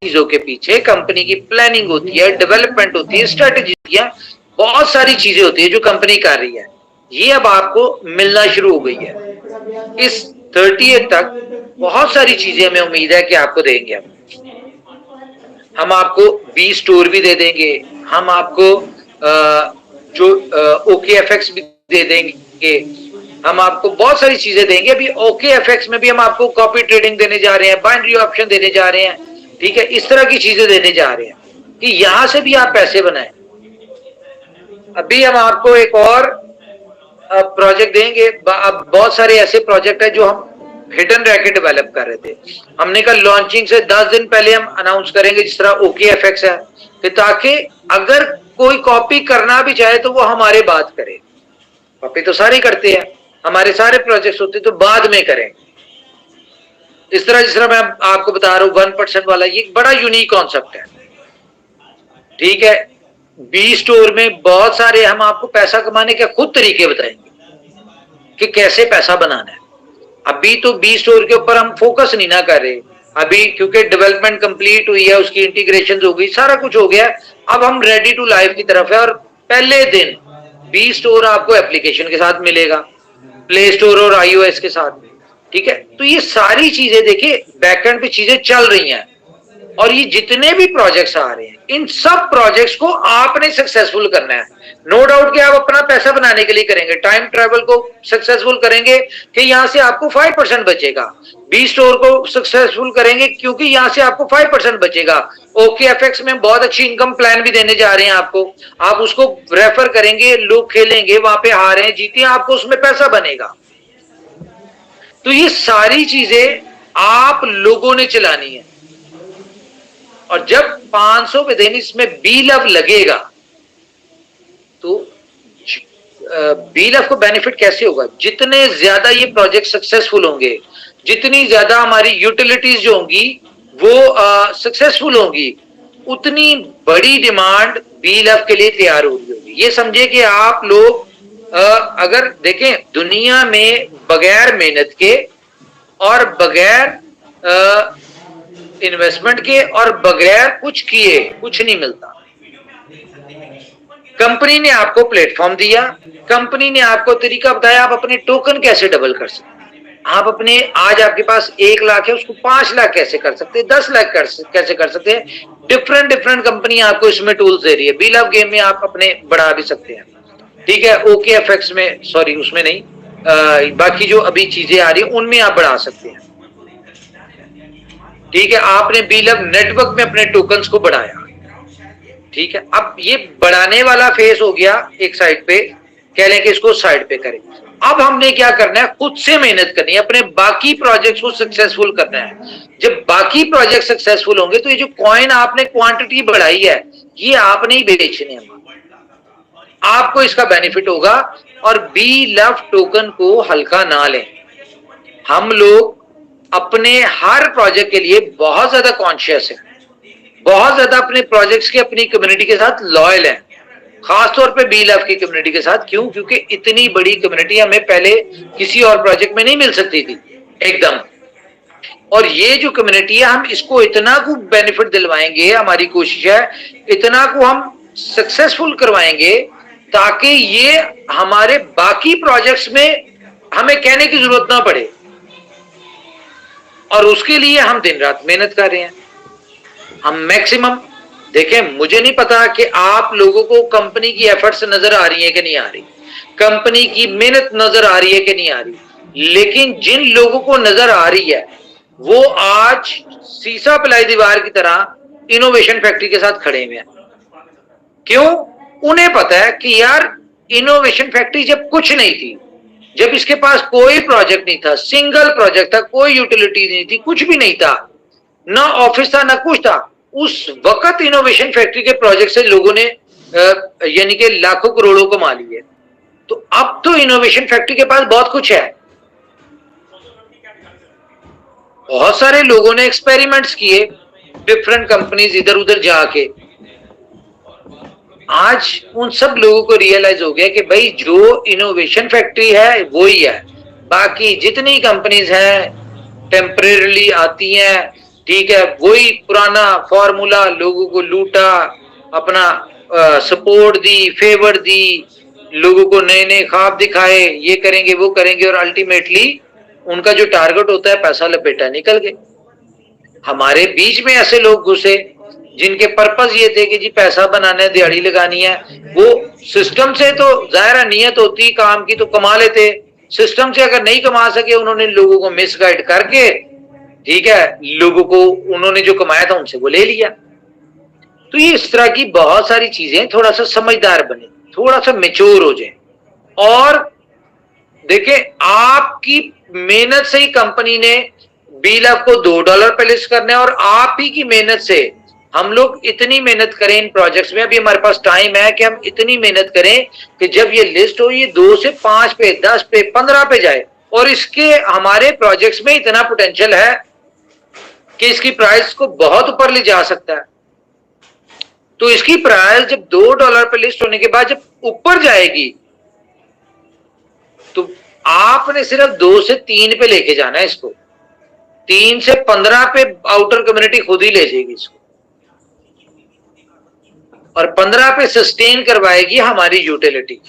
चीजों के पीछे कंपनी की प्लानिंग होती है, डेवलपमेंट होती है, स्ट्रेटेजी होती है, बहुत सारी चीजें होती है जो कंपनी कर रही है। ये अब आपको मिलना शुरू हो गई है। इस 30th तक बहुत सारी चीजें हमें उम्मीद है कि आपको देंगे। हम आपको बी स्टोर भी दे देंगे, हम आपको जो OKFX भी दे देंगे, हम आपको बहुत सारी चीजें देंगे। अभी OKFX में भी हम आपको कॉपी ट्रेडिंग देने जा रहे हैं, बाइनरी ऑप्शन देने जा रहे हैं, ठीक है, इस तरह की चीजें देने जा रहे हैं कि यहां से भी आप पैसे बनाएं। अभी हम आपको एक और प्रोजेक्ट देंगे। अब बहुत सारे ऐसे प्रोजेक्ट है जो हम हिडन रैकेट डेवलप कर रहे थे। हमने कहा लॉन्चिंग से 10 दिन पहले हम अनाउंस करेंगे, जिस तरह OKFX है, कि ताकि अगर कोई कॉपी करना भी चाहे तो वो हमारे बात करे। कॉपी तो सारे करते हैं, हमारे सारे प्रोजेक्ट्स होते तो बाद में करें। इस तरह जिस तरह मैं आपको बता रहा हूं 1% वाला, ये बड़ा यूनिक कॉन्सेप्ट है, ठीक है। बी स्टोर में बहुत सारे हम आपको पैसा कमाने के खुद तरीके बताएंगे कि कैसे पैसा बनाना है। अभी तो बी स्टोर के ऊपर हम फोकस नहीं ना कर रहे अभी, क्योंकि डेवलपमेंट कंप्लीट हुई है, उसकी इंटीग्रेशन हो गई, सारा कुछ हो गया। अब हम रेडी टू लाइव की तरफ है। और पहले दिन बी स्टोर आपको एप्लीकेशन के साथ मिलेगा, प्ले स्टोर और iOS के साथ, ठीक है। तो ये सारी चीजें देखिए बैकएंड पे चीजें चल रही हैं। और ये जितने भी प्रोजेक्ट्स आ रहे हैं, इन सब प्रोजेक्ट्स को आपने सक्सेसफुल करना है। नो डाउट कि आप अपना पैसा बनाने के लिए करेंगे, टाइम ट्रैवल को सक्सेसफुल करेंगे कि यहां से आपको 5% बचेगा। बी स्टोर को सक्सेसफुल करेंगे क्योंकि यहां से आपको 5% बचेगा। OKFX में बहुत अच्छी इनकम प्लान भी देने जा रहे हैं आपको, आप उसको रेफर करेंगे, लोग खेलेंगे, वहां पे हारे हैं जीते हैं, आपको उसमें पैसा बनेगा। तो ये सारी चीजें आप लोगों ने चलानी है। और जब 500 पे दिन इसमें बी लव लगेगा तो बी लव को बेनिफिट कैसे होगा? जितने ज्यादा ये प्रोजेक्ट सक्सेसफुल होंगे, जितनी ज्यादा हमारी यूटिलिटीज जो होंगी वो सक्सेसफुल होंगी, उतनी बड़ी डिमांड बी लव के लिए तैयार होगी। ये समझे कि आप लोग अगर देखें दुनिया में बगैर मेहनत के और बगैर इन्वेस्टमेंट के और बगैर कुछ किए कुछ नहीं मिलता। कंपनी ने आपको प्लेटफॉर्म दिया, कंपनी ने आपको तरीका बताया आप अपने टोकन कैसे डबल कर सकते हैं। आप अपने आज आपके पास 1 लाख है, उसको 5 लाख कैसे कर सकते हैं, 10 लाख कैसे कर सकते हैं। डिफरेंट कंपनी आपको इसमें टूल्स दे रही है। बी लव गेम में आप अपने बढ़ा भी सकते हैं, ठीक है। OKFX में, सॉरी उसमें नहीं, बाकी जो अभी चीजें आ रही है उनमें आप बढ़ा सकते हैं, ठीक है। आपने बी लव नेटवर्क में अपने टोकन्स को बढ़ाया, ठीक है। अब ये बढ़ाने वाला फेस हो गया एक साइड पे, कह लें कि इसको साइड पे करें। अब हमने क्या करना है, खुद से मेहनत करनी है, अपने बाकी प्रोजेक्ट्स को सक्सेसफुल करना है। जब बाकी प्रोजेक्ट सक्सेसफुल होंगे तो ये जो कॉइन आपने क्वांटिटी बढ़ाई है ये आपने ही बेचने हैं, आपको इसका बेनिफिट होगा। और बी लव टोकन को हल्का ना लें। हम लोग अपने हर प्रोजेक्ट के लिए बहुत ज्यादा कॉन्शियस है, बहुत ज्यादा अपने प्रोजेक्ट्स के अपनी कम्युनिटी के साथ लॉयल है, खासतौर पे बी लव की कम्युनिटी के साथ। क्यों? क्योंकि इतनी बड़ी कम्युनिटी हमें पहले किसी और प्रोजेक्ट में नहीं मिल सकती थी एकदम। और ये जो कम्युनिटी है हम इसको इतना को बेनिफिट दिलवाएंगे, हमारी कोशिश है इतना को हम सक्सेसफुल करवाएंगे ताकि ये हमारे बाकी प्रोजेक्ट्स में हमें कहने की जरूरत ना पड़े। और उसके लिए हम दिन रात मेहनत कर रहे हैं, हम मैक्सिमम। देखें मुझे नहीं पता कि आप लोगों को कंपनी की एफर्ट्स नजर आ रही है कि नहीं आ रही, कंपनी की मेहनत नजर आ रही है कि नहीं आ रही, लेकिन जिन लोगों को नजर आ रही है वो आज सीसा पिलाई दीवार की तरह इनोवेशन फैक्ट्री के साथ खड़े हुए हैं। क्यों? उन्हें पता है कि यार इनोवेशन फैक्ट्री जब कुछ नहीं थी, जब इसके पास कोई प्रोजेक्ट नहीं था, सिंगल प्रोजेक्ट था, कोई यूटिलिटी नहीं थी, कुछ भी नहीं था, ना ऑफिस था ना कुछ था, उस वक्त इनोवेशन फैक्ट्री के प्रोजेक्ट से लोगों ने यानी कि लाखों करोड़ों कमा लिए। तो अब तो इनोवेशन फैक्ट्री के पास बहुत कुछ है। बहुत सारे लोगों ने एक्सपेरिमेंट्स किए, डिफरेंट कंपनीज इधर उधर जाके। आज उन सब लोगों को रियलाइज हो गया कि भाई जो इनोवेशन फैक्ट्री है वो ही है, बाकी जितनी कंपनीज हैं टेम्परेरीली आती हैं, ठीक है, वही पुराना फॉर्मूला, लोगों को लूटा, अपना सपोर्ट दी, फेवर दी, लोगों को नए नए ख्वाब दिखाए, ये करेंगे वो करेंगे, और अल्टीमेटली उनका जो टारगेट होता है पैसा लपेटा निकल गए। हमारे बीच में ऐसे लोग घुसे जिनके पर्पस ये थे कि जी पैसा बनाना है, दिहाड़ी लगानी है। वो सिस्टम से तो जाहिर नियत होती काम की तो कमा लेते, सिस्टम से अगर नहीं कमा सके उन्होंने लोगों को मिसगाइड करके, ठीक है, लोगों को उन्होंने जो कमाया था उनसे वो ले लिया। तो ये इस तरह की बहुत सारी चीजें, थोड़ा सा समझदार बने, थोड़ा सा मेच्योर हो जाए। और देखें, आपकी मेहनत से ही कंपनी ने B-Lab को $2 पे लिस्ट करना है, और आप ही की मेहनत से हम लोग इतनी मेहनत करें इन प्रोजेक्ट्स में। अभी हमारे पास टाइम है कि हम इतनी मेहनत करें कि जब ये लिस्ट हो, ये 2 से 5 पे, 10 पे, 15 पे जाए। और इसके हमारे प्रोजेक्ट्स में इतना पोटेंशियल है कि इसकी प्राइस को बहुत ऊपर ले जा सकता है। तो इसकी प्राइस जब $2 पे लिस्ट होने के बाद जब ऊपर जाएगी, तो आपने सिर्फ 2 से 3 पे लेके जाना है इसको। 3 से 15 पे आउटर कम्युनिटी खुद ही ले जाएगी इसको, और 15 पे सस्टेन करवाएगी हमारी यूटिलिटी।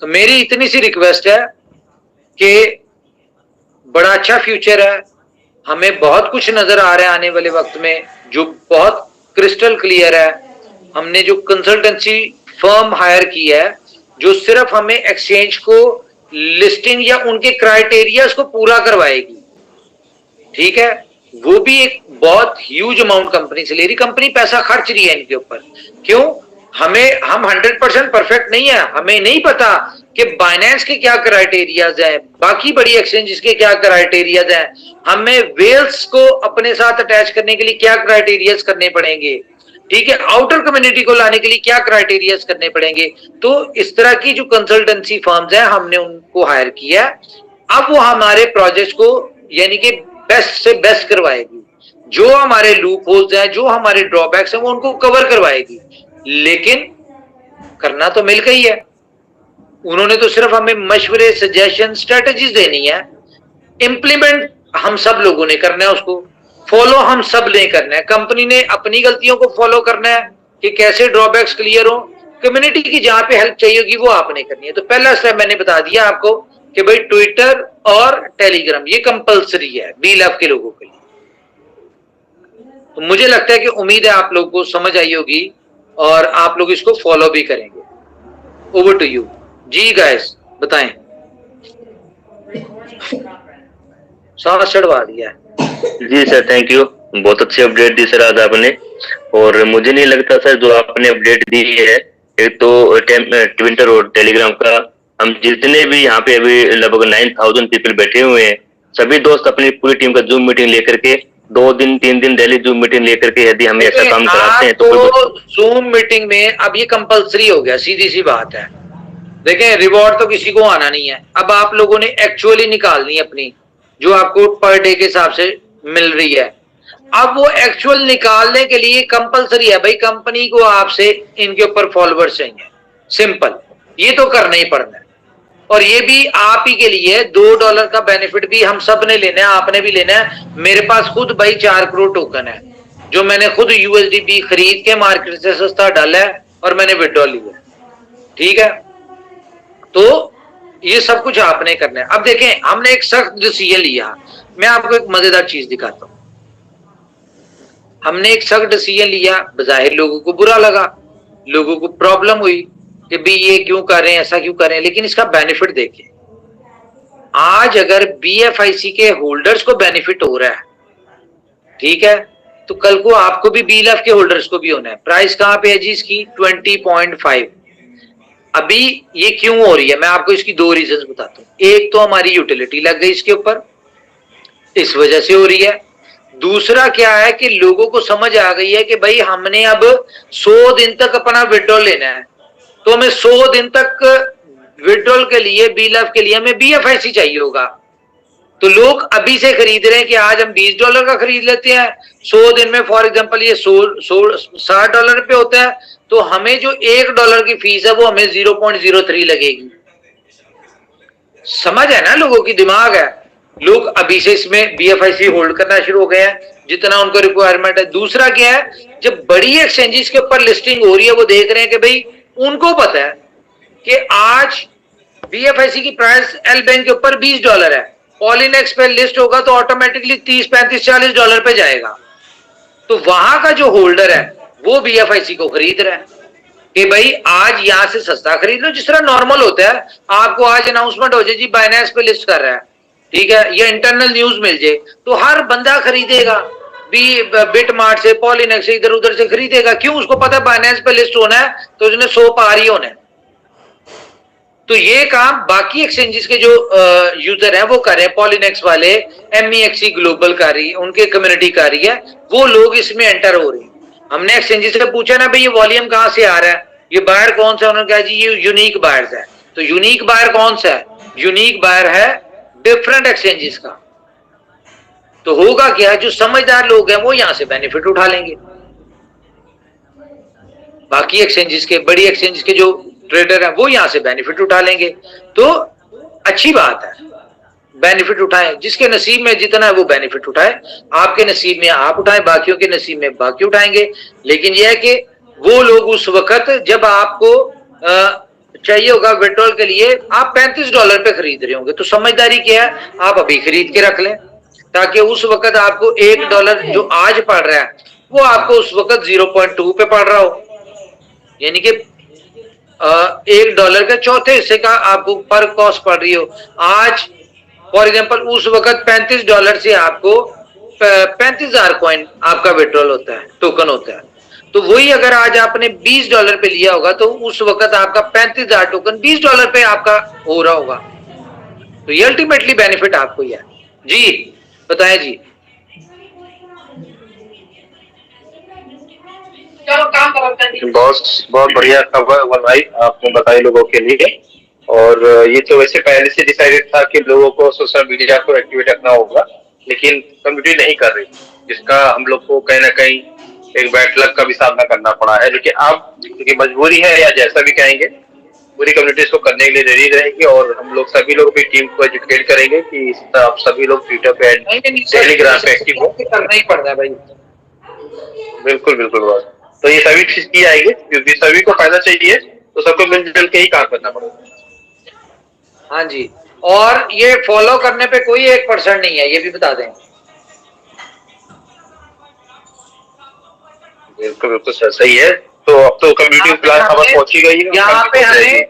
तो मेरी इतनी सी रिक्वेस्ट है कि बड़ा अच्छा फ्यूचर है, हमें बहुत कुछ नजर आ रहा है आने वाले वक्त में जो बहुत क्रिस्टल क्लियर है। हमने जो कंसल्टेंसी फर्म हायर की है जो सिर्फ हमें एक्सचेंज को लिस्टिंग या उनके क्राइटेरियाज को पूरा करवाएगी, ठीक है, वो भी एक बहुत ह्यूज अमाउंट कंपनी से ले रही। कंपनी पैसा खर्च रही है इनके ऊपर। क्यों? हम 100% परफेक्ट नहीं है, हमें नहीं पता कि बाइनेंस के क्या क्राइटेरियाज हैं, बाकी बड़ी एक्सचेंजेस के क्या क्राइटेरियाज हैं, हमें वेल्स को अपने साथ अटैच करने के लिए क्या क्राइटेरियाज करने पड़ेंगे, ठीक है, आउटर कम्युनिटी को लाने के लिए क्या क्राइटेरियाज करने पड़ेंगे। तो इस तरह की जो कंसल्टेंसी फर्म्स हैं हमने उनको हायर किया। अब वो हमारे प्रोजेक्ट को यानी कि बेस्ट से बेस्ट करवाएगी, जो हमारे लूप होल्स हैं, जो हमारे ड्रॉबैक्स हैं, वो उनको कवर करवाएगी। लेकिन करना तो मिल गई है, उन्होंने तो सिर्फ हमें मशवरे, सजेशन, स्ट्रेटजीज देनी है। इंप्लीमेंट हम सब लोगों ने करना है, उसको फॉलो हम सब ने करना है। कंपनी ने अपनी गलतियों को फॉलो करना है कि कैसे ड्रॉबैक्स क्लियर हो, कम्युनिटी की जहां पे हेल्प चाहिए होगी वो आपने करनी है। तो पहला स्टेप मैंने बता दिया आपको कि भाई ट्विटर और टेलीग्राम ये कंपलसरी है B-Lab के लोगों के लिए। तो मुझे लगता है कि उम्मीद है आप लोगों को समझ आई होगी और आप लोग इसको फॉलो भी करेंगे। ओवर टू यू जी गाइस, बताएं। सांस चढ़वा दिया है। जी सर, थैंक यू, बहुत अच्छी अपडेट दी सर आज आपने। और मुझे नहीं लगता सर जो आपने अपडेट दी है, एक तो ट्विटर और टेलीग्राम का, हम जितने भी यहाँ पे अभी लगभग 9000 पीपल बैठे हुए हैं, सभी दोस्त अपनी पूरी टीम का जूम मीटिंग लेकर के 2 दिन 3 दिन डेली जूम मीटिंग लेकर के यदि हम ऐसा काम कराते हैं तो जूम मीटिंग में अब ये कंपलसरी हो गया, सीधी सी बात है। देखें, रिवॉर्ड तो किसी को आना नहीं है, अब आप लोगों ने एक्चुअली निकालनी अपनी जो आपको पर डे के हिसाब से मिल रही है। अब वो एक्चुअल निकालने के लिए कंपलसरी है भाई, कंपनी को आपसे इनके ऊपर फॉलोअर्स चाहिए, सिंपल, ये तो करना ही पड़ना है। और ये भी आप ही के लिए $2 का बेनिफिट भी हम सब ने लेना है, आपने भी लेना है। मेरे पास खुद भाई 4 करोड़ टोकन है जो मैंने खुद USDP खरीद के मार्केट से सस्ता डाला है और मैंने विड्रॉ लिया, ठीक है। तो ये सब कुछ आपने करना है। अब देखें, हमने एक सख्त डिसीजन लिया। मैं आपको एक मजेदार चीज दिखाता हूं। हमने एक सख्त डिसीजन लिया, बजाहिर लोगों को बुरा लगा, लोगों को प्रॉब्लम हुई कि भाई ये क्यों कर रहे हैं, ऐसा क्यों कर रहे हैं, लेकिन इसका बेनिफिट देखिए। आज अगर BFIC के होल्डर्स को बेनिफिट हो रहा है, ठीक है, तो कल को आपको भी B-Lab के होल्डर्स को भी होना है। प्राइस कहां पे है जी इसकी? 20.5। अभी ये क्यों हो रही है, मैं आपको इसकी 2 रीजंस बताता हूं। एक तो हमारी यूटिलिटी लग गई इसके ऊपर, इस वजह से हो रही है। दूसरा क्या है कि लोगों को समझ आ गई है कि भाई हमने अब 100 दिन तक अपना विड्रॉल लेना है, तो हमें 100 दिन तक विड्रॉल के लिए B-Lab के लिए हमें BFIC चाहिए होगा। तो लोग अभी से खरीद रहे हैं कि आज हम $20 का खरीद लेते हैं, 100 दिन में फॉर एग्जांपल ये $60 पे होता है, तो हमें जो $1 की फीस है वो हमें 0.03 लगेगी। समझ है ना, लोगों की दिमाग है। लोग अभी से इसमें BFIC होल्ड करना शुरू हो गए हैं जितना उनको रिक्वायरमेंट है। दूसरा क्या है, जब बड़ी एक्सचेंजेस के ऊपर लिस्टिंग हो रही है, वो देख रहे हैं कि भाई उनको पता है कि आज BFIC की प्राइस एल बैंक के ऊपर $20 है, पॉलीनेक्स पे लिस्ट होगा तो ऑटोमेटिकली 30, 35, $40 पे जाएगा। तो वहां का जो होल्डर है वो BFIC को खरीद रहा है कि भाई आज यहां से सस्ता खरीद लो। जिस तरह नॉर्मल होता है, आपको आज अनाउंसमेंट हो जाए जी बाइनेंस पे लिस्ट कर रहा है, ठीक है, या इंटरनल न्यूज मिल जाए, तो हर बंदा खरीदेगा, बिट मार्ट से, पॉलीनेक्स से, इधर उधर से खरीदेगा। क्यों? उसको पता है बाइनेंस पे लिस्ट होना है तो उसने 100 पार ही होना है। तो ये काम बाकी एक्सचेंजेस के जो यूजर हैं वो कर रहे हैं, पॉलीनेक्स वाले, MEXC ग्लोबल कर रही है, उनके कम्युनिटी कर रही है, वो लोग इसमें एंटर हो रहे हैं। हमने एक्सचेंजेस से पूछा ना भाई ये वॉल्यूम कहां से आ रहा है, ये बायर कौन सा, उन्होंने कहा जी ये यूनिक बायर्स है। तो यूनिक बायर कौन सा है? यूनिक बायर है डिफरेंट एक्सचेंजेस का। तो होगा क्या, जो समझदार लोग हैं वो यहां से बेनिफिट उठा लेंगे, बाकी एक्सचेंजेस के, बड़ी एक्सचेंजेस के जो ट्रेडर हैं वो यहां से बेनिफिट उठा लेंगे। तो अच्छी बात है, बेनिफिट उठाएं, जिसके नसीब में जितना है वो बेनिफिट उठाए। आपके नसीब में आप उठाएं, बाकियों के नसीब में बाकी उठाएंगे। लेकिन यह है कि वो लोग उस वक्त जब आपको चाहिए होगा विड्रॉल के लिए, आप $35 पे खरीद रहे होंगे, तो समझदारी क्या है, आप अभी खरीद के रख लें ताकि उस वक्त आपको $1 जो आज पड़ रहा है वो आपको उस वक्त 0.2 पे पड़ रहा हो, यानी कि $1 के चौथे हिस्से का आपको पर कॉस्ट पड़ रही हो। आज फॉर एग्जांपल उस वक्त $35 से आपको 35,000 कॉइन आपका विड्रॉल होता है, टोकन होता है। तो वही अगर आज आपने $20 पे लिया होगा तो उस वक्त आपका 35,000 टोकन $20 पे आपका हो रहा होगा। तो ये अल्टीमेटली बेनिफिट आपको ही है। जी बताएं जी। बहुत बहुत बढ़िया खबर भाई आपने बताई लोगों के लिए। और ये तो वैसे पहले से डिसाइडेड था कि लोगों को सोशल मीडिया को एक्टिवेट रखना होगा, लेकिन कम्युनिटी नहीं कर रही, जिसका हम लोग को कहीं ना कहीं एक बैड लक का भी सामना करना पड़ा है। लेकिन अब क्योंकि मजबूरी है या जैसा भी कहेंगे, पूरी कम्युनिटी इसको करने के लिए रेडी रहेगी और हम लोग सभी लोग भी टीम को एजुकेट करेंगे कि आप सभी लोग ट्विटर पे, टेलीग्राम पे एक्टिव हो। करना ही पड़ता है भाई। बिल्कुल बिल्कुल बस, तो ये सभी चीज की जाएगी क्योंकि सभी को फायदा चाहिए, तो सबको मिलजुल के ही काम करना पड़ेगा। हाँ जी, और ये फॉलो करने पे कोई 1% नहीं है, ये भी बता दें। बिल्कुल बिल्कुल सही है। तो अब तो कम्युनिटी फिलहाल खबर पहुंची गई है, यहाँ पे हमें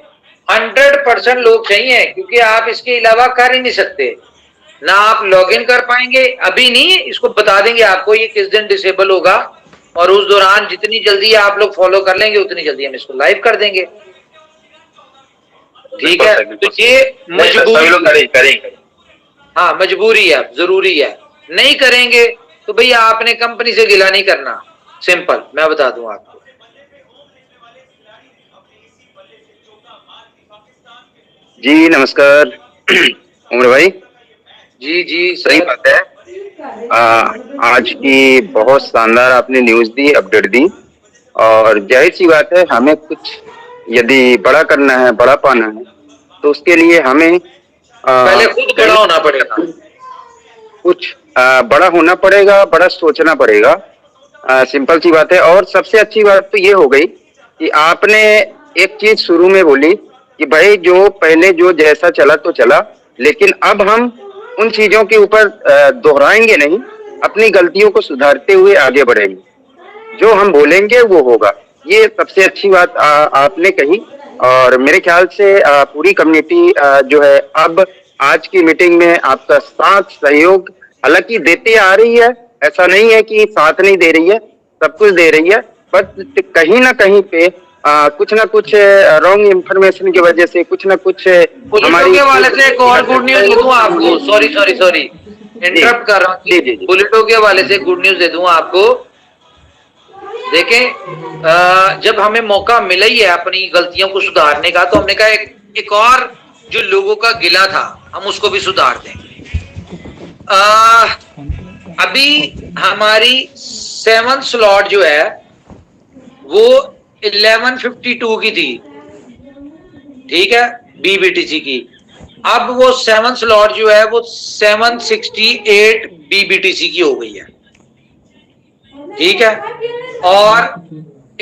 100% लोग चाहिए, क्योंकि आप इसके अलावा कर ही नहीं सकते ना। आप लॉगिन कर पाएंगे अभी नहीं, इसको बता देंगे आपको ये किस दिन डिसेबल होगा, और उस दौरान जितनी जल्दी आप लोग फॉलो कर लेंगे उतनी जल्दी हम इसको लाइव कर देंगे, ठीक है। तो ये मजबूरी करेंगे। हाँ मजबूरी है, जरूरी है, नहीं करेंगे तो भैया आपने कंपनी से गिला नहीं करना, सिंपल मैं बता दूं आपको। जी नमस्कार उमर भाई। जी जी सही बात है। आज की बहुत शानदार आपने न्यूज दी, अपडेट दी, और जाहिर सी बात है हमें कुछ यदि बड़ा करना है, बड़ा पाना है, तो उसके लिए हमें पहले खुद बड़ा होना पड़ेगा, कुछ बड़ा होना पड़ेगा, बड़ा सोचना पड़ेगा। सिंपल सी बात है। और सबसे अच्छी बात तो ये हो गई कि आपने एक चीज शुरू में बोली कि भाई जो पहले जो जैसा चला तो चला, लेकिन अब हम उन चीजों के ऊपर दोहराएंगे नहीं, अपनी गलतियों को सुधारते हुए आगे बढ़ेंगे। जो हम बोलेंगे वो होगा। ये सबसे अच्छी बात आपने कही, और मेरे ख्याल से पूरी कम्युनिटी जो है अब आज की मीटिंग में आपका साथ सहयोग हालांकि देते आ रही है, ऐसा नहीं है कि साथ नहीं दे रही है, सब कुछ दे रही है, बट कहीं ना कहीं पे कुछ ना कुछ रॉन्ग इंफॉर्मेशन की वजह से कुछ ना कुछ हमारी के वाले से एक और गुड न्यूज दे दूं आपको। सॉरी इंटरप्ट कर रहा हूँ। बुलेटो के वाले से गुड न्यूज दे दूं आपको। देखें, जब हमें मौका मिला ही है अपनी गलतियों को सुधारने का, तो हमने कहा एक और जो लोगों का गिला था हम उसको भी सुधार देंगे। अभी हमारी 7th स्लॉट जो है वो 1152 की थी, ठीक है, BBTC की। अब वो 7 स्लॉट जो है वो 768 BBTC की हो गई है, ठीक है। और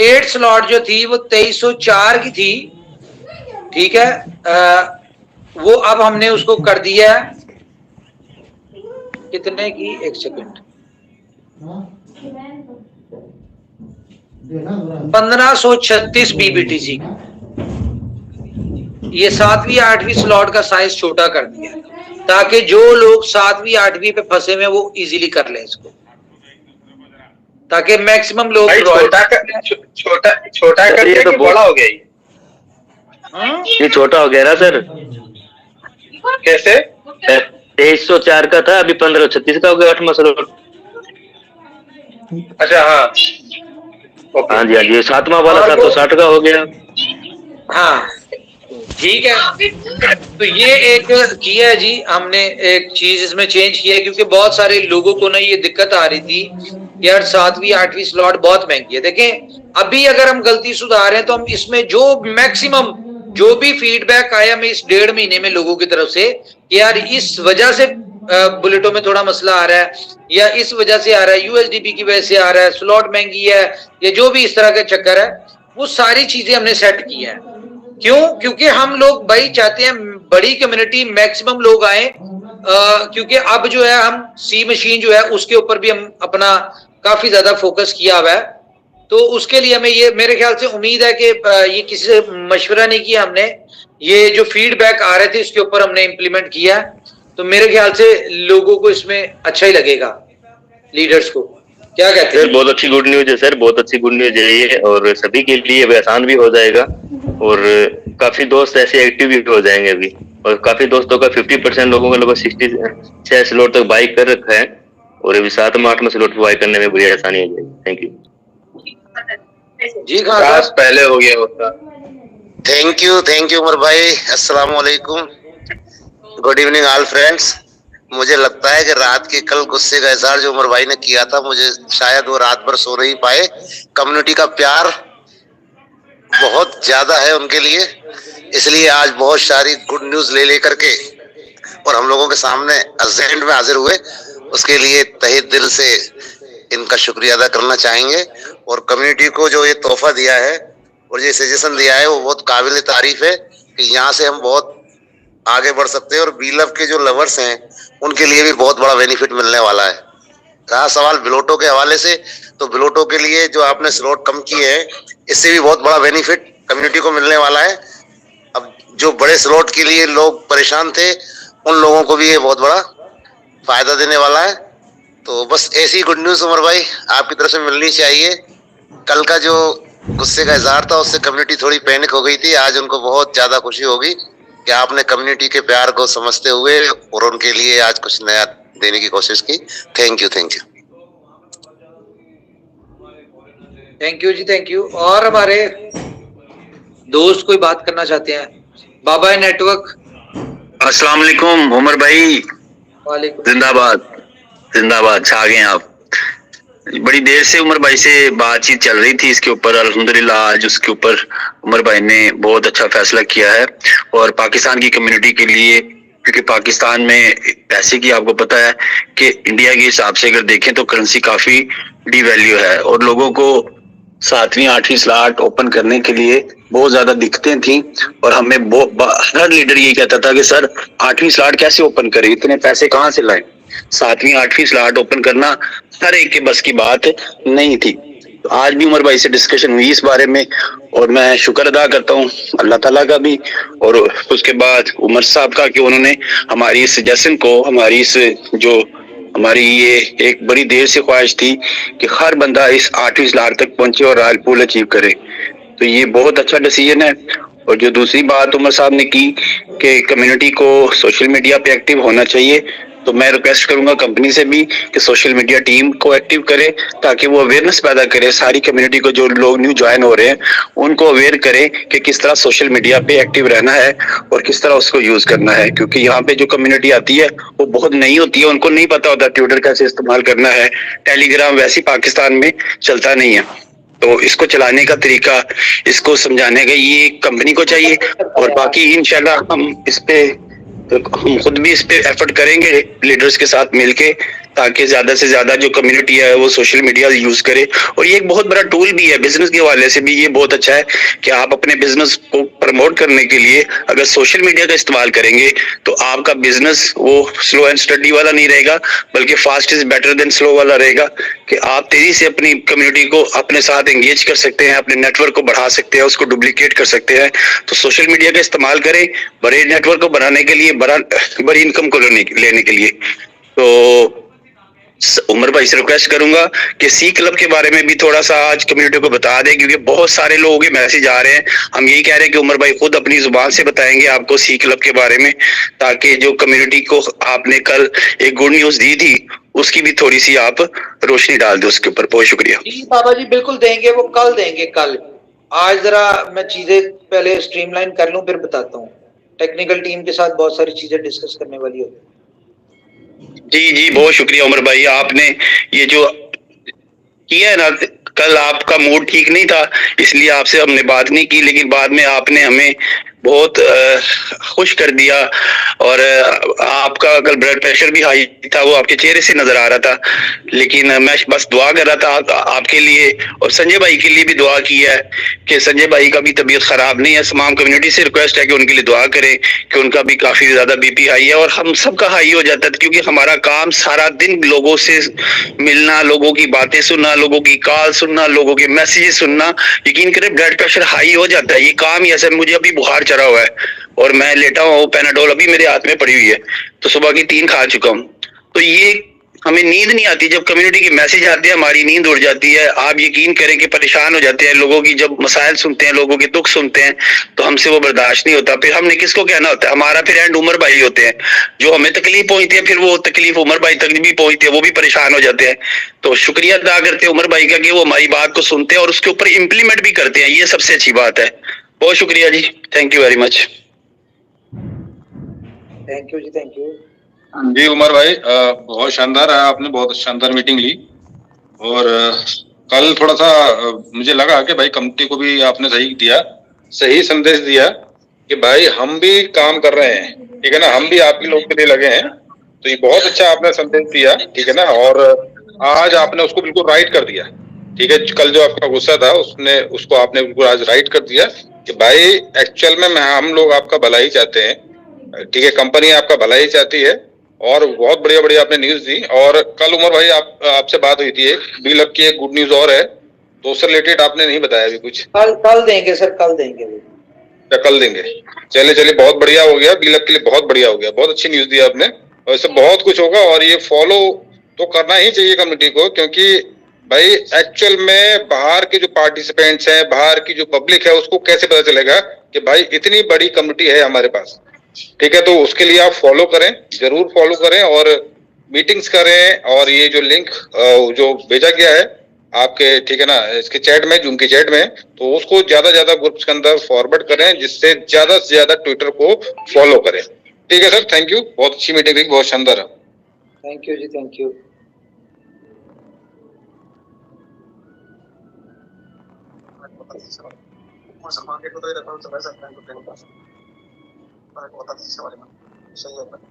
8 स्लॉट जो थी वो 2304 की थी, ठीक है। वो अब हमने उसको कर दिया है कितने की, एक सेकंड, 1536 BBTC की। ये 7वीं 8वीं स्लॉट का साइज छोटा कर दिया ताकि जो लोग 7वीं 8वीं पे फंसे हुए वो इजीली कर लें इसको, ताकि मैक्सिमम लोग छोटा कर दिया कि बड़ा हो गया ये छोटा हो गया ना सर। कैसे? 2304 का था, अभी 1536 का हो गया 8वां स्लॉट। अच्छा हाँ हाँ जी हाँ जी, 7वां वाला था तो 60 का हो गया। हाँ ठीक है। तो ये एक किया है जी हमने, एक चीज इसमें चेंज किया है क्योंकि बहुत सारे लोगों को ना ये दिक्कत आ रही थी यार 7वीं 8वीं स्लॉट बहुत महंगी है। देखें अभी अगर हम गलती सुधार हैं तो हम इसमें जो मैक्सिमम जो भी फीडबैक आया हमें इस 1.5 महीने में लोगों की तरफ से कि यार इस वजह से बुलेटों में थोड़ा मसला आ रहा है या इस वजह से आ रहा है, यूएसडीपी की वजह से आ रहा है, स्लॉट महंगी है या जो भी इस तरह का चक्कर है, वो सारी चीजें हमने सेट की है। क्यों? क्योंकि हम लोग भाई चाहते हैं बड़ी कम्युनिटी मैक्सिमम लोग आए, क्योंकि अब जो है हम सी मशीन जो है उसके ऊपर भी हम अपना काफी ज्यादा फोकस किया हुआ है। तो उसके लिए हमें ये मेरे ख्याल से उम्मीद है कि ये किसी से मशवरा नहीं किया हमने, ये जो फीडबैक आ रहे थे इसके ऊपर हमने इम्प्लीमेंट किया, तो मेरे ख्याल से लोगों को इसमें अच्छा ही लगेगा, लीडर्स को। क्या कहते हैं? बहुत अच्छी गुड न्यूज है सर, बहुत अच्छी गुड न्यूज है ये, और सभी के लिए आसान भी हो जाएगा और काफी दोस्त ऐसे एक्टिव भी हो जाएंगे अभी। और काफी दोस्तों का 50% लोगों का लगभग 66 स्लॉट तक बाई कर रखा है और अभी 7वां 8वां स्लॉट बाई करने में बड़ी आसानी हो जाएगी। थैंक यू जी। खास पहले हो गया होता। थैंक यू उमर भाई। अस्सलाम वालेकुम, गुड इवनिंग ऑल फ्रेंड्स। मुझे लगता है कि रात के कल गुस्से का इजहार जो उमर भाई ने किया था, मुझे शायद वो रात भर सो नहीं पाए। कम्युनिटी का प्यार बहुत ज्यादा है उनके लिए, इसलिए आज बहुत सारी गुड न्यूज ले लेकर के और हम लोगों के सामने अर्जेंट में हाजिर हुए, उसके लिए तहे दिल से इनका शुक्रिया अदा करना चाहेंगे। और कम्युनिटी को जो ये तोहफा दिया है और ये सजेशन दिया है वो बहुत काबिल तारीफ है कि यहाँ से हम बहुत आगे बढ़ सकते हैं और बीलव के जो लवर्स हैं उनके लिए भी बहुत बड़ा बेनिफिट मिलने वाला है। रहा सवाल बिलोटो के हवाले से, तो बिलोटो के लिए जो आपने स्लॉट कम किए हैं इससे भी बहुत बड़ा बेनिफिट कम्युनिटी को मिलने वाला है। अब जो बड़े स्लॉट के लिए लोग परेशान थे उन लोगों को भी ये बहुत बड़ा फायदा देने वाला है। तो बस ऐसी गुड न्यूज उमर भाई आपकी तरफ से मिलनी चाहिए। कल का जो गुस्से का इजहार था उससे कम्युनिटी थोड़ी पैनिक हो गई थी, आज उनको बहुत ज्यादा खुशी होगी कि आपने कम्युनिटी के प्यार को समझते हुए और उनके लिए आज कुछ नया देने की कोशिश की। थैंक यू थैंक यू जी, थैंक यू। और हमारे दोस्त कोई बात करना चाहते हैं? बाबा नेटवर्क। अस्सलाम वालेकुम उमर भाई। वालेकुम। जिंदाबाद जिंदाबाद, छा गए आप। बड़ी देर से उमर भाई से बातचीत चल रही थी इसके ऊपर, अल्हम्दुलिल्लाह आज उसके ऊपर उमर भाई ने बहुत अच्छा फैसला किया है। और पाकिस्तान की कम्युनिटी के लिए, क्योंकि पाकिस्तान में पैसे की आपको पता है कि इंडिया के हिसाब से अगर देखें तो करेंसी काफी डिवैल्यू है और लोगों को 7वीं 8वीं स्लॉट ओपन करने के लिए बहुत ज्यादा दिक्कतें थी। और हमें हर लीडर ये कहता था कि सर 8वीं स्लॉट कैसे ओपन करें, इतने पैसे कहाँ से लाएं। 7वीं 8वीं स्लॉट ओपन करना हर एक के बस की बात नहीं थी। तो आज भी उमर भाई से डिस्कशन हुई इस बारे में और मैं शुक्र अदा करता हूँ अल्लाह ताला का भी और उसके बाद उमर साहब का कि उन्होंने हमारी इस सजेशन को, हमारी इस जो हमारी ये एक बड़ी देर से ख्वाहिश थी कि हर बंदा इस 8वीं स्लॉट तक पहुंचे और रॉयल पूल अचीव करे, तो ये बहुत अच्छा डिसीजन है। और जो दूसरी बात उमर साहब ने की कि कम्युनिटी को सोशल मीडिया पे एक्टिव होना चाहिए, तो मैं रिक्वेस्ट करूंगा कंपनी से भी कि सोशल मीडिया टीम को एक्टिव करे ताकि वो अवेयरनेस पैदा करे सारी कम्युनिटी को, जो लोग न्यू ज्वाइन हो रहे हैं उनको अवेयर करे कि किस तरह सोशल मीडिया पे एक्टिव रहना है और किस तरह उसको यूज करना है। क्योंकि यहाँ पे जो कम्युनिटी आती है वो बहुत नई होती है, उनको नहीं पता होता ट्विटर कैसे इस्तेमाल करना है, टेलीग्राम वैसे पाकिस्तान में चलता नहीं है, तो इसको चलाने का तरीका, इसको समझाने का ये कंपनी को चाहिए। और बाकी इंशाल्लाह हम इस पे तो हम खुद भी इस पे एफर्ट करेंगे लीडर्स के साथ मिलके, ताकि ज्यादा से ज्यादा जो कम्युनिटी है वो सोशल मीडिया यूज करे। और ये एक बहुत बड़ा टूल भी है बिजनेस के हवाले से भी, ये बहुत अच्छा है कि आप अपने बिजनेस को प्रमोट करने के लिए अगर सोशल मीडिया का इस्तेमाल करेंगे तो आपका बिजनेस वो स्लो एंड स्टडी वाला नहीं रहेगा, बल्कि fast is better than slow वाला रहेगा, कि आप तेजी से अपनी कम्युनिटी को अपने साथ एंगेज कर सकते हैं, अपने नेटवर्क को बढ़ा सकते हैं, उसको डुप्लीकेट कर सकते हैं। तो सोशल मीडिया का इस्तेमाल करें बड़े नेटवर्क को बनाने के लिए, बड़ी इनकम को लेने के लिए। तो उमर भाई से रिक्वेस्ट करूंगा कि सी क्लब के बारे में भी थोड़ा सा आज कम्युनिटी को बता दें, क्योंकि बहुत सारे लोगों के मैसेज आ रहे हैं। हम यही कह रहे हैं कि उमर भाई खुद अपनी जुबान से बताएंगे आपको सी क्लब के बारे में, ताकि जो कम्युनिटी को आपने कल एक गुड न्यूज दी थी उसकी भी थोड़ी सी आप रोशनी डाल दो उसके ऊपर। बहुत शुक्रिया जी बाबा जी, बिल्कुल देंगे, वो कल देंगे। कल आज जरा मैं चीजें पहले स्ट्रीमलाइन कर लूं, फिर बताता हूँ। टेक्निकल टीम के साथ बहुत सारी चीजें डिस्कस करने वाली होती है। जी जी, बहुत शुक्रिया उमर भाई, आपने ये जो किया है ना, कल आपका मूड ठीक नहीं था इसलिए आपसे हमने बात नहीं की, लेकिन बाद में आपने हमें बहुत खुश कर दिया। और आपका कल ब्लड प्रेशर भी हाई था, वो आपके चेहरे से नजर आ रहा था। लेकिन मैं बस दुआ कर रहा था आपके लिए, और संजय भाई के लिए भी दुआ की है कि संजय भाई का भी तबीयत खराब नहीं है। तमाम कम्युनिटी से रिक्वेस्ट है कि उनके लिए दुआ करें कि उनका भी काफी ज्यादा बीपी हाई है, और हम सबका हाई हो जाता है, क्योंकि हमारा काम सारा दिन लोगों से मिलना, लोगों की बातें सुनना, लोगों की कॉल सुनना, लोगों के मैसेजेस सुनना। यकीन करें ब्लड प्रेशर हाई हो जाता है, ये काम ही ऐसा। मुझे अभी बुखार चढ़ा हुआ है और मैं लेटा हूँ, पैनाडोल अभी मेरे हाथ में पड़ी हुई है, तो सुबह की 3 खा चुका हूँ। तो ये हमें नींद नहीं आती, जब कम्युनिटी के मैसेज आते हैं हमारी नींद उड़ जाती है। आप यकीन करें कि परेशान हो जाते हैं, लोगों की जब मसाइल सुनते हैं, लोगों के दुख सुनते हैं, तो हमसे वो बर्दाश्त नहीं होता। फिर हमने किसको कहना होता है, हमारा फिर एंड उमर भाई होते हैं, जो हमें तकलीफ पहुंचती है, फिर वो तकलीफ उमर भाई तक भी पहुंचती है, वो भी परेशान हो जाते हैं। तो शुक्रिया अदा करते हैं उमर भाई का कि वो हमारी बात को सुनते हैं और उसके ऊपर इम्प्लीमेंट भी करते हैं, ये सबसे अच्छी बात है। बहुत शुक्रिया जी, thank you very much. Thank you जी, थैंक यू जी उमर भाई, बहुत शानदार है, आपने बहुत शानदार मीटिंग ली। और कल थोड़ा सा मुझे लगा कि भाई कमिटी को भी आपने सही दिया, सही संदेश दिया कि भाई हम भी काम कर रहे हैं, ठीक है ना, हम भी आपके लोग के लिए लगे हैं। तो ये बहुत अच्छा आपने संदेश दिया, ठीक है ना। और आज आपने उसको बिल्कुल राइट कर दिया, ठीक है। कल जो आपका गुस्सा था उसको आपने बिल्कुल आज राइट कर दिया कि भाई एक्चुअल में हम लोग आपका भला ही चाहते हैं, ठीक है, कंपनी आपका भला ही चाहती है। और बहुत बढ़िया बढ़िया आपने न्यूज दी। और कल उमर भाई आपसे बात हुई थी, एक बी लक की एक गुड न्यूज और है, तो उससे रिलेटेड आपने नहीं बताया अभी कुछ। कल देंगे सर, कल देंगे। कल देंगे, चलिए बहुत बढ़िया हो गया, बी लक के लिए बहुत बढ़िया हो गया, बहुत अच्छी न्यूज दी आपने। और इससे बहुत कुछ होगा, और ये फॉलो तो करना ही चाहिए कम्युनिटी को, क्योंकि भाई एक्चुअल में बाहर के जो पार्टिसिपेंट्स हैं, बाहर की जो पब्लिक है, उसको कैसे पता चलेगा कि भाई इतनी बड़ी कम्युनिटी है हमारे पास, ठीक है। तो उसके लिए आप फॉलो करें, जरूर फॉलो करें और मीटिंग्स करें। और ये जो लिंक जो भेजा गया है आपके, ठीक है ना, इसके चैट में, जूम के चैट में, तो उसको ज्यादा ग्रुप्स के अंदर फॉरवर्ड करें, जिससे ज्यादा से ज्यादा ट्विटर को फॉलो करें। ठीक है सर, थैंक यू, बहुत अच्छी मीटिंग रही, बहुत शानदार है। थैंक यू जी, थैंक यू।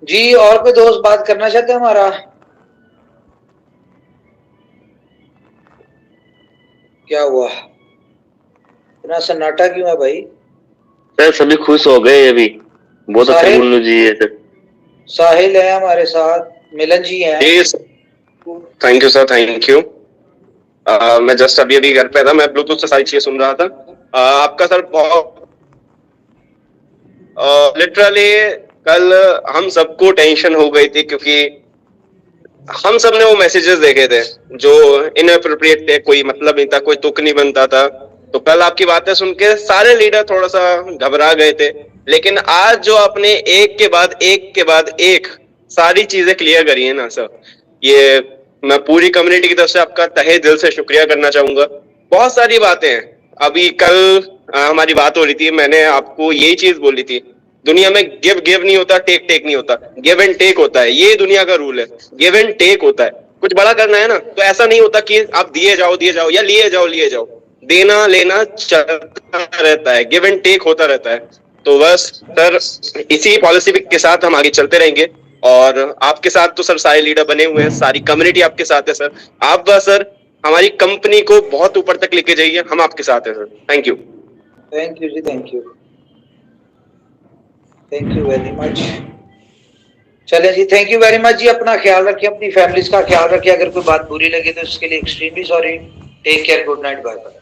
जी और कोई दोस्त बात करना चाहते हैं हमारा? क्या हुआ, इतना सन्नाटा क्यों है भाई? सर सभी खुश हो गए अभी, बहुत अच्छा गुल्लू जी है सर। साहिल है हमारे साथ, मिलन जी हैं। Thank you sir, thank you. मैं जस्ट अभी घर पे था, मैं ब्लूटूथ से सारी चीजें सुन रहा था। आपका सर बहुत लिटरली कल हम सबको टेंशन हो गई थी, क्योंकि हम सब ने वो मैसेजेस देखे थे जो इनएप्रोप्रिएट थे, कोई मतलब नहीं था, कोई तुक नहीं बनता था। तो कल आपकी बातें सुन के सारे लीडर थोड़ा सा घबरा गए थे, लेकिन आज जो आपने एक के बाद एक सारी चीजें क्लियर करी है ना सर, ये मैं पूरी कम्युनिटी की तरफ से आपका तहे दिल से शुक्रिया करना चाहूंगा। बहुत सारी बातें हैं, अभी कल हमारी बात हो रही थी, मैंने आपको यही चीज बोली थी, दुनिया में गिव नहीं होता, टेक नहीं होता, गिव एंड टेक होता है, ये दुनिया का रूल है, गिव एंड टेक होता है। कुछ बड़ा करना है ना, तो ऐसा नहीं होता कि आप दिए जाओ या लिए जाओ, देना लेना चलता रहता है, गिव एंड टेक होता रहता है। तो बस सर इसी पॉलिसी के साथ हम आगे चलते रहेंगे, और आपके साथ तो सर सारे लीडर बने हुए हैं, सारी कम्युनिटी आपके साथ है सर। आप बस सर हमारी कंपनी को बहुत ऊपर तक लेके जाइए, हम आपके साथ हैं सर। थैंक यू जी, थैंक यू वेरी मच। चले जी, थैंक यू वेरी मच जी। अपना ख्याल रखिए, अपनी फैमिलीज का ख्याल रखिए। अगर कोई बात बुरी लगे तो उसके लिए extremely sorry. Take care, good night, bye bye.